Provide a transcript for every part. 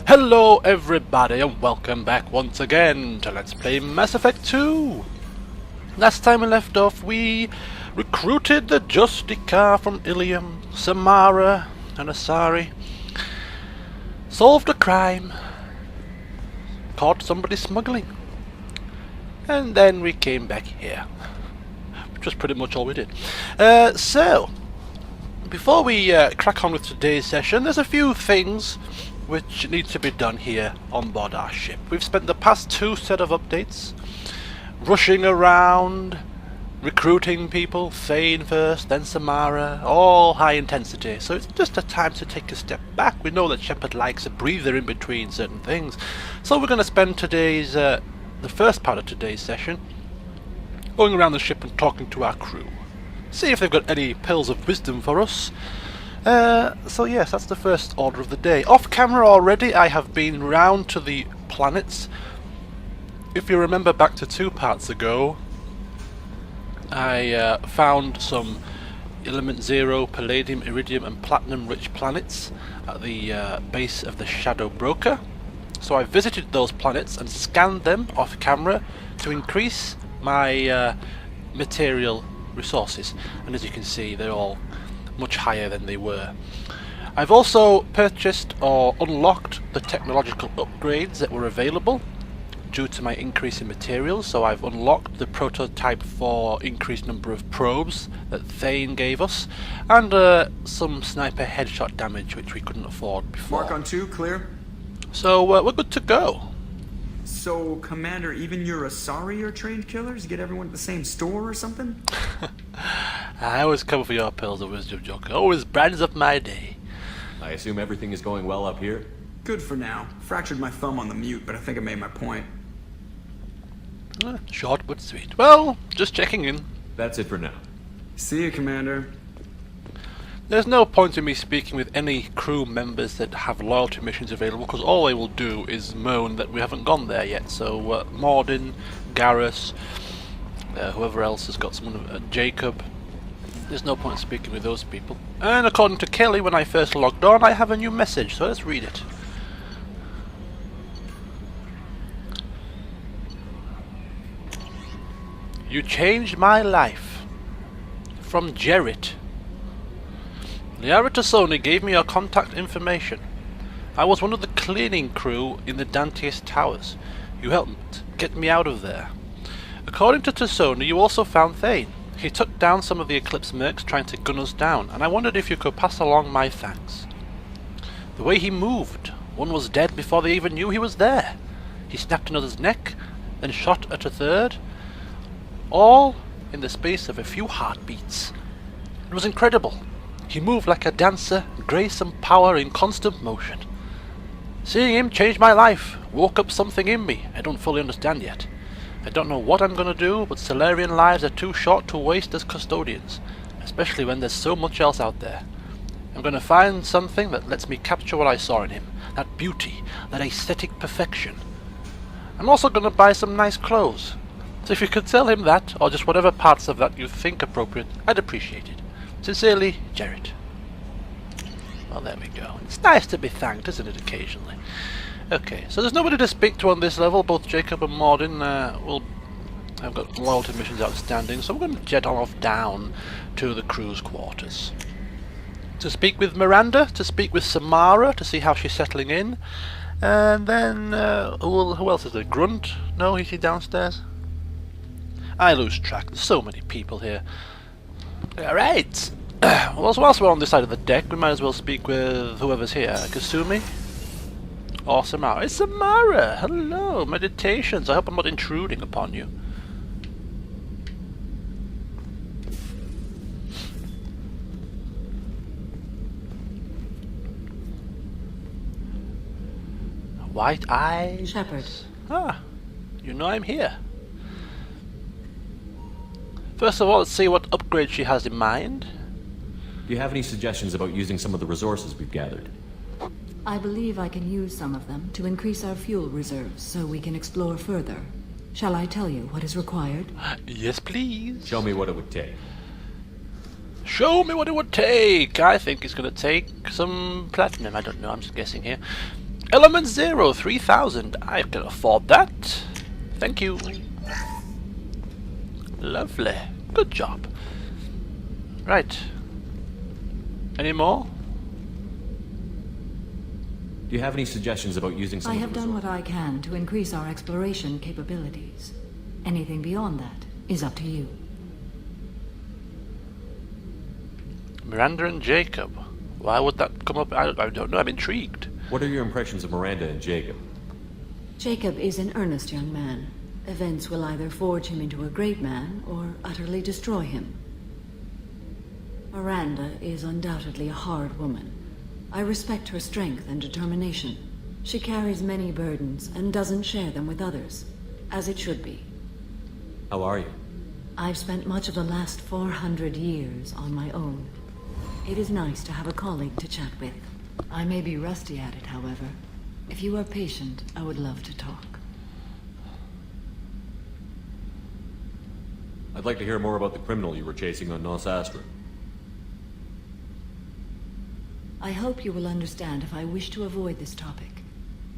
Hello everybody and welcome back once again to Let's Play Mass Effect 2! Last time we left off we recruited the Justica from Illium, Samara and Asari, solved a crime, caught somebody smuggling, and then we came back here, which was pretty much all we did. So, before we crack on with today's session, there's a few things which needs to be done here on board our ship. We've spent the past two set of updates rushing around, recruiting people, Thane first, then Samara, all high intensity. So it's just a time to take a step back. We know that Shepard likes a breather in between certain things. So we're going to spend today's, the first part of today's session, going around the ship and talking to our crew. See if they've got any pearls of wisdom for us. So yes, that's the first order of the day. Off camera already I have been round to the planets. If you remember back to 2 parts ago, I found some element 0, palladium, iridium and platinum rich planets at the base of the Shadow Broker. So I visited those planets and scanned them off camera to increase my material resources, and as you can see they're all much higher than they were. I've also purchased or unlocked the technological upgrades that were available due to my increase in materials. So I've unlocked the prototype for increased number of probes that Thane gave us, and some sniper headshot damage which we couldn't afford before. Mark on 2, clear. So we're good to go. So, Commander, even your Asari are trained killers? Get everyone at the same store or something? I always come for your pearls of wisdom, Joker. Always brightens up my day. I assume everything is going well up here? Good for now. Fractured my thumb on the mute, but I think I made my point. Short but sweet. Well, just checking in. That's it for now. See you, Commander. There's no point in me speaking with any crew members that have loyalty missions available, because all they will do is moan that we haven't gone there yet. So Mordin, Garrus, whoever else has got someone, Jacob, there's no point in speaking with those people. And according to Kelly, when I first logged on, I have a new message, so let's read it. You changed my life. From Jarrett. Liara Tassoni gave me your contact information. I was one of the cleaning crew in the Dantius Towers. You helped get me out of there. According to Tassoni, you also found Thane. He took down some of the Eclipse mercs trying to gun us down, and I wondered if you could pass along my thanks. The way he moved, one was dead before they even knew he was there. He snapped another's neck, then shot at a third, all in the space of a few heartbeats. It was incredible. He moved like a dancer, grace and power in constant motion. Seeing him changed my life, woke up something in me I don't fully understand yet. I don't know what I'm gonna do, but Solarian lives are too short to waste as custodians, especially when there's so much else out there. I'm gonna find something that lets me capture what I saw in him, that beauty, that aesthetic perfection. I'm also gonna buy some nice clothes. So if you could tell him that, or just whatever parts of that you think appropriate, I'd appreciate it. Sincerely, Jarrett. Well, there we go. It's nice to be thanked, isn't it, occasionally? Okay, so there's nobody to speak to on this level. Both Jacob and Mordin have got loyalty missions outstanding, so we're going to jet off down to the crew's quarters. To speak with Miranda, to speak with Samara, to see how she's settling in. And then, who else is there? Grunt? No, is he downstairs? I lose track. There's so many people here. Alright. Well, whilst we're on this side of the deck, we might as well speak with whoever's here. Kasumi? Or Samara? It's Samara! Hello! Meditations. I hope I'm not intruding upon you. White eyes? Shepard. Ah, you know I'm here. First of all, let's see what upgrade she has in mind. Do you have any suggestions about using some of the resources we've gathered? I believe I can use some of them to increase our fuel reserves so we can explore further. Shall I tell you what is required? Yes, please. Show me what it would take. Show me what it would take. I think it's going to take some platinum. I don't know, I'm just guessing here. Element 0, 3000. I can afford that. Thank you. Lovely. Good job. Right. Any more? Do you have any suggestions about using some I of have the done resources? what I can to increase our exploration capabilities. Anything beyond that is up to you. Miranda and Jacob. Why would that come up? I don't know. I'm intrigued. What are your impressions of Miranda and Jacob? Jacob is an earnest young man. Events will either forge him into a great man or utterly destroy him. Miranda is undoubtedly a hard woman. I respect her strength and determination. She carries many burdens and doesn't share them with others, as it should be. How are you? I've spent much of the last 400 years on my own. It is nice to have a colleague to chat with. I may be rusty at it, however. If you are patient, I would love to talk. I'd like to hear more about the criminal you were chasing on Nos Astra. I hope you will understand if I wish to avoid this topic.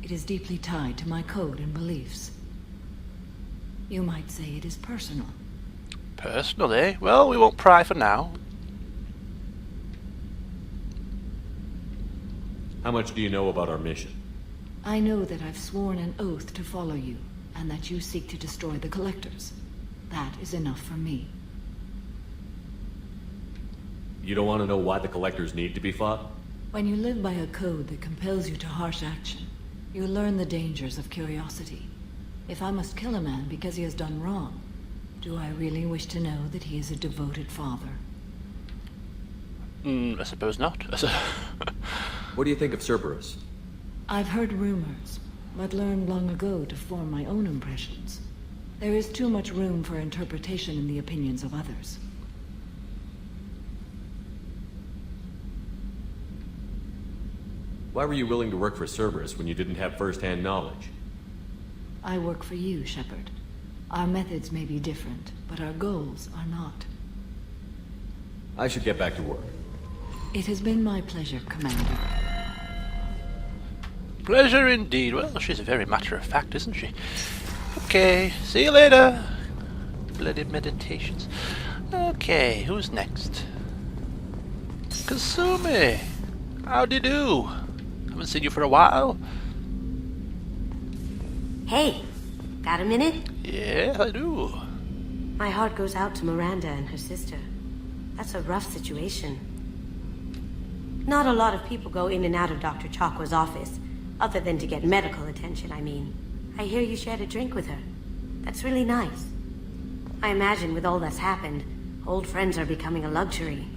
It is deeply tied to my code and beliefs. You might say it is personal. Personal, eh? Well, we won't pry for now. How much do you know about our mission? I know that I've sworn an oath to follow you, and that you seek to destroy the Collectors. That is enough for me. You don't want to know why the Collectors need to be fought? When you live by a code that compels you to harsh action, you learn the dangers of curiosity. If I must kill a man because he has done wrong, do I really wish to know that he is a devoted father? I suppose not. What do you think of Cerberus? I've heard rumors, but learned long ago to form my own impressions. There is too much room for interpretation in the opinions of others. Why were you willing to work for Cerberus when you didn't have first-hand knowledge? I work for you, Shepard. Our methods may be different, but our goals are not. I should get back to work. It has been my pleasure, Commander. Pleasure indeed. Well, she's very matter-of-fact, isn't she? Okay, see you later. Bloody meditations. Okay, who's next? Kasumi! Howdy do? Haven't seen you for a while. Hey, got a minute? Yeah, I do. My heart goes out to Miranda and her sister. That's a rough situation. Not a lot of people go in and out of Dr. Chakwa's office, other than to get medical attention, I mean. I hear you shared a drink with her. That's really nice. I imagine with all that's happened, old friends are becoming a luxury.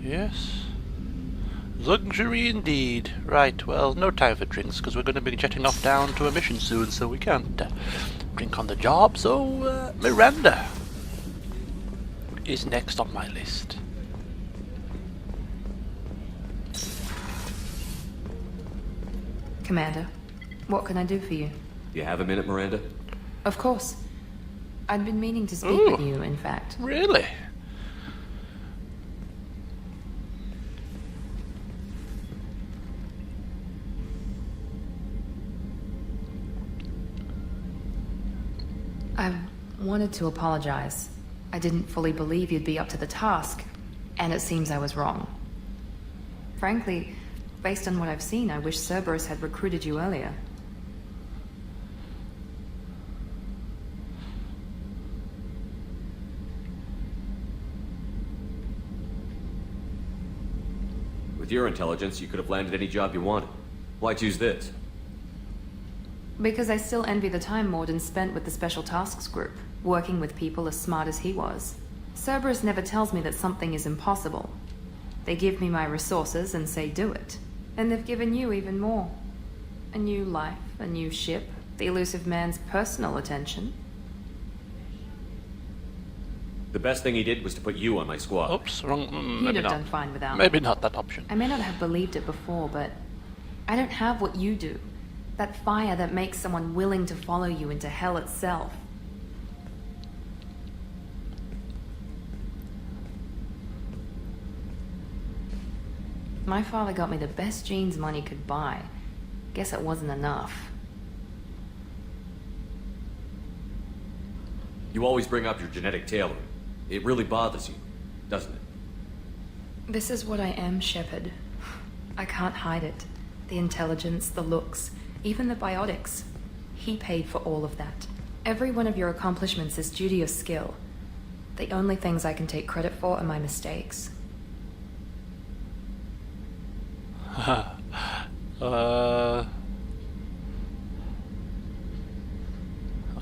Yes. Luxury indeed. Right, well, no time for drinks, because we're going to be jetting off down to a mission soon, so we can't drink on the job. So, Miranda is next on my list. Commander, what can I do for you? Do you have a minute, Miranda? Of course. I'd been meaning to speak with you, in fact. Really? I wanted to apologize. I didn't fully believe you'd be up to the task, and it seems I was wrong. Frankly, based on what I've seen, I wish Cerberus had recruited you earlier. With your intelligence, you could have landed any job you wanted. Why choose this? Because I still envy the time Morden spent with the Special Tasks Group, working with people as smart as he was. Cerberus never tells me that something is impossible. They give me my resources and say do it. And they've given you even more. A new life, a new ship, the elusive man's personal attention. The best thing he did was to put you on my squad. Oops, wrong. You'd Maybe have not. done fine without Maybe me. not that option. I may not have believed it before, but I don't have what you do. That fire that makes someone willing to follow you into hell itself. My father got me the best jeans money could buy. Guess it wasn't enough. You always bring up your genetic tailoring. It really bothers you, doesn't it? This is what I am, Shepard. I can't hide it. The intelligence, the looks, even the biotics. He paid for all of that. Every one of your accomplishments is due to your skill. The only things I can take credit for are my mistakes. Okay.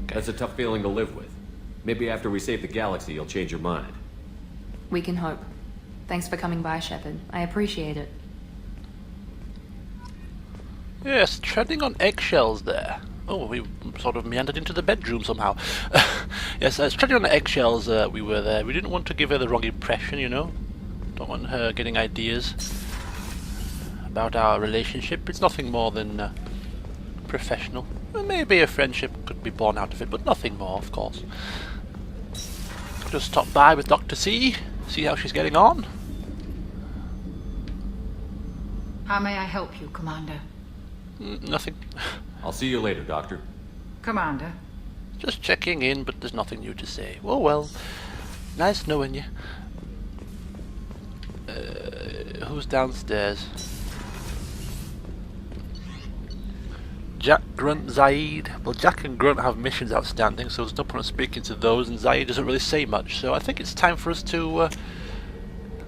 That's a tough feeling to live with. Maybe after we save the galaxy, you'll change your mind. We can hope. Thanks for coming by, Shepard. I appreciate it. Yes, treading on eggshells there. Oh, we sort of meandered into the bedroom somehow. Yes, treading on the eggshells, we were there. We didn't want to give her the wrong impression, you know. Don't want her getting ideas about our relationship. It's nothing more than professional. Maybe a friendship could be born out of it, but nothing more, of course. Just stop by with Dr. C, see how she's getting on. How may I help you, Commander? Nothing. I'll see you later, Doctor. Commander? Just checking in, but there's nothing new to say. Oh well, nice knowing you. Who's downstairs? Jack, Grunt, Zaid. Well, Jack and Grunt have missions outstanding, so there's no point speaking to those, and Zaid doesn't really say much, so I think it's time for us to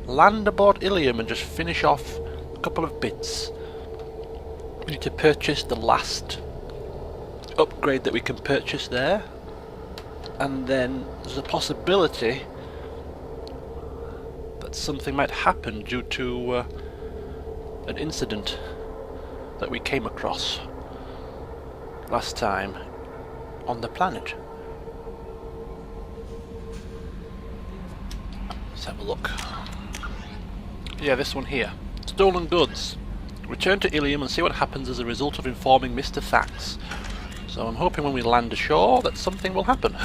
land aboard Illium and just finish off a couple of bits. We need to purchase the last upgrade that we can purchase there, and then there's a possibility that something might happen due to an incident that we came across last time on the planet. Let's have a look. Yeah, this one here. Stolen goods. Return to Illium and see what happens as a result of informing Mr. Thax. So I'm hoping when we land ashore that something will happen.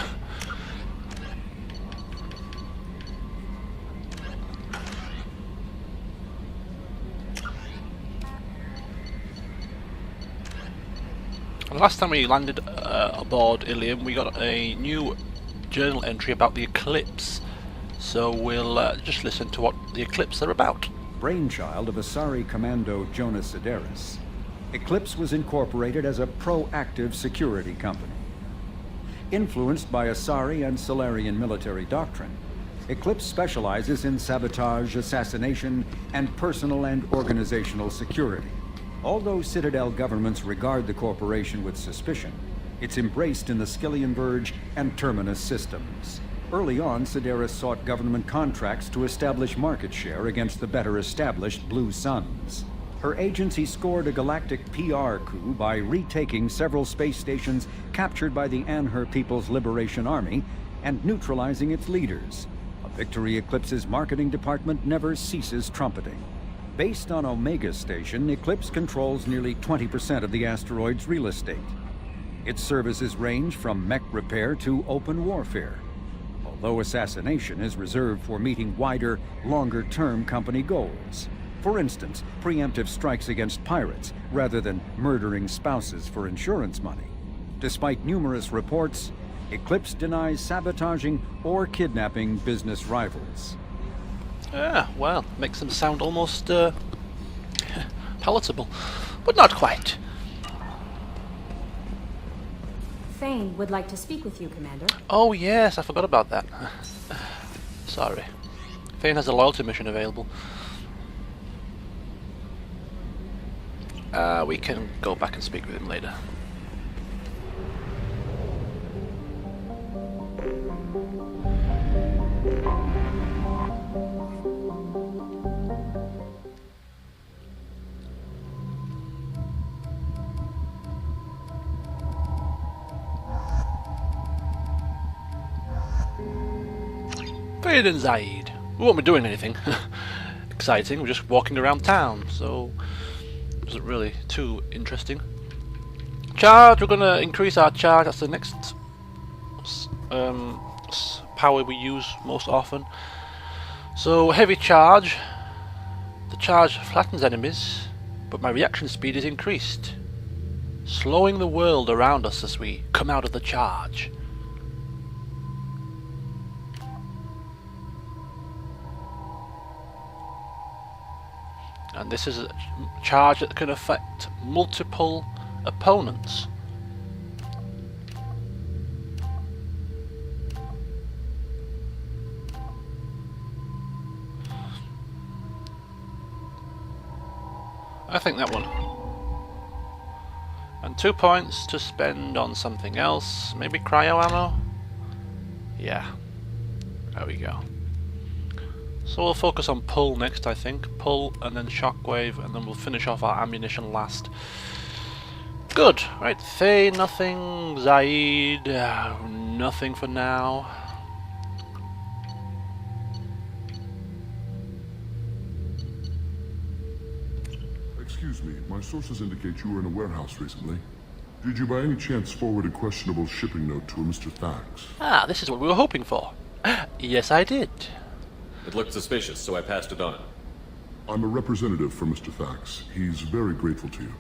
Last time we landed aboard Illium, we got a new journal entry about the Eclipse. So we'll just listen to what the Eclipse are about. Brainchild of Asari Commando Jonas Sideris, Eclipse was incorporated as a proactive security company. Influenced by Asari and Solarian military doctrine, Eclipse specializes in sabotage, assassination, and personal and organizational security. Although Citadel governments regard the corporation with suspicion, it's embraced in the Skillian Verge and Terminus systems. Early on, Sideris sought government contracts to establish market share against the better-established Blue Suns. Her agency scored a galactic PR coup by retaking several space stations captured by the Anher People's Liberation Army and neutralizing its leaders. A victory Eclipse's marketing department never ceases trumpeting. Based on Omega Station, Eclipse controls nearly 20% of the asteroid's real estate. Its services range from mech repair to open warfare, although assassination is reserved for meeting wider, longer-term company goals. For instance, preemptive strikes against pirates, rather than murdering spouses for insurance money. Despite numerous reports, Eclipse denies sabotaging or kidnapping business rivals. Ah, well, makes them sound almost palatable, but not quite. Thane would like to speak with you, Commander. Oh yes, I forgot about that. Sorry. Thane has a loyalty mission available. We can go back and speak with him later. Thane and Zaid. We won't be doing anything exciting, we're just walking around town, so it wasn't really too interesting. Charge, we're going to increase our charge, that's the next power we use most often. So heavy charge, The charge flattens enemies, but my reaction speed is increased, slowing the world around us as we come out of the charge. And this is a charge that can affect multiple opponents. I think that one. And 2 points to spend on something else. Maybe cryo ammo? Yeah. There we go. So we'll focus on pull next, I think. Pull and then shockwave, and then we'll finish off our ammunition last. Good. Right, Faye, nothing. Zaid, nothing for now. Excuse me, my sources indicate you were in a warehouse recently. Did you by any chance forward a questionable shipping note to a Mr. Thax? Ah, this is what we were hoping for. Yes, I did. It looked suspicious, so I passed it on. I'm a representative for Mr. Thax. He's very grateful to you.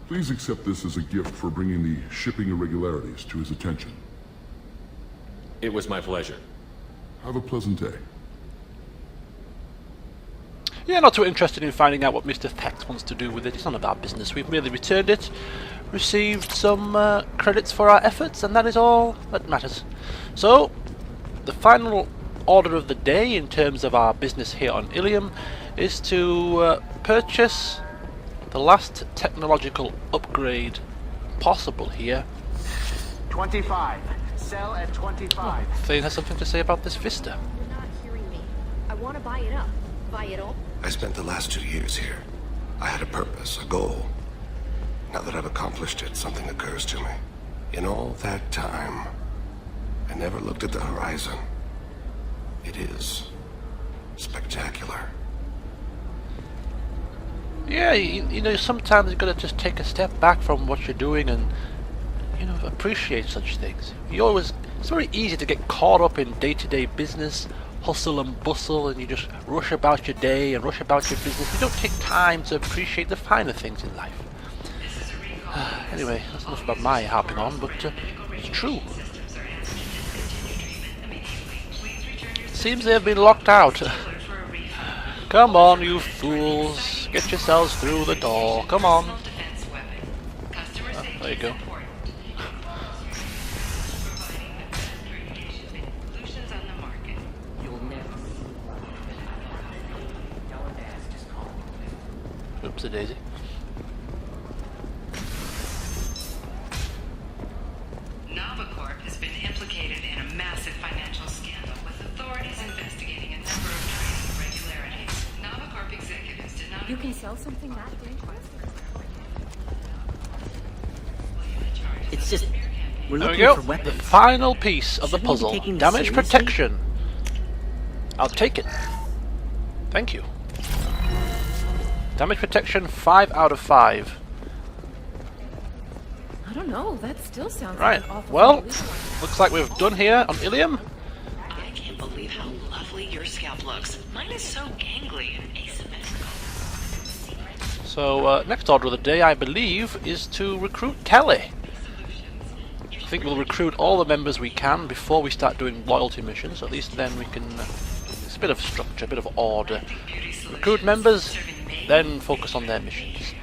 Please accept this as a gift for bringing the shipping irregularities to his attention. It was my pleasure. Have a pleasant day. Yeah, not too interested in finding out what Mr. Thax wants to do with it. It's none of our business. We've merely returned it, received some credits for our efforts, and that is all that matters. So, the final order of the day in terms of our business here on Illium is to purchase the last technological upgrade possible here. 25. Sell at 25. Thane has something to say about this Vista. You're not hearing me. I want to buy it up. Buy it all. I spent the last 2 years here. I had a purpose, a goal. Now that I've accomplished it, something occurs to me. In all that time, I never looked at the horizon. It is spectacular. Yeah, you know, sometimes you've got to just take a step back from what you're doing and, you know, appreciate such things. It's very easy to get caught up in day-to-day business, hustle and bustle, and you just rush about your day and rush about your business. You don't take time to appreciate the finer things in life. Anyway, that's enough about my harping on, but it's true. Seems they have been locked out. Come on, you fools. Get yourselves through the door. Come on. Oh, there you go. Oops, a daisy. Corp has been implicated in a massive financial scandal, with authorities investigating a number of trading irregularities. Corp executives did not... You can sell something that dangerous? It's just... We're There we looking go. for weapons. The final piece of the Shouldn't we be puzzle. taking this Damage seriously? protection. I'll take it. Thank you. Damage protection 5 out of 5. I don't know. That still sounds Right. like awful. Well, looks like we've done here on Illium. I can't believe how lovely your scalp looks. Mine is so gangly and asymmetrical. So, next order of the day, I believe, is to recruit Telly. I think we'll recruit all the members we can before we start doing loyalty missions. At least then we can... it's a bit of structure, a bit of order. Recruit members, then focus on their missions.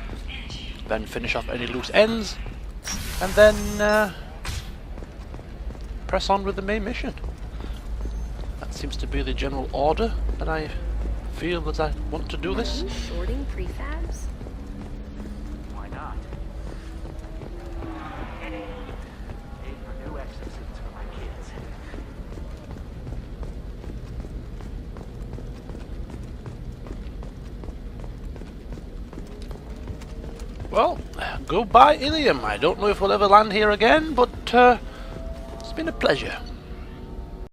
Then finish off any loose ends. And then press on with the main mission. That seems to be the general order that I feel that I want to do this. Sorting prefabs? Why not? Aim for new exosuits for my kids. Well, goodbye Illium. I don't know if we'll ever land here again, but it's been a pleasure.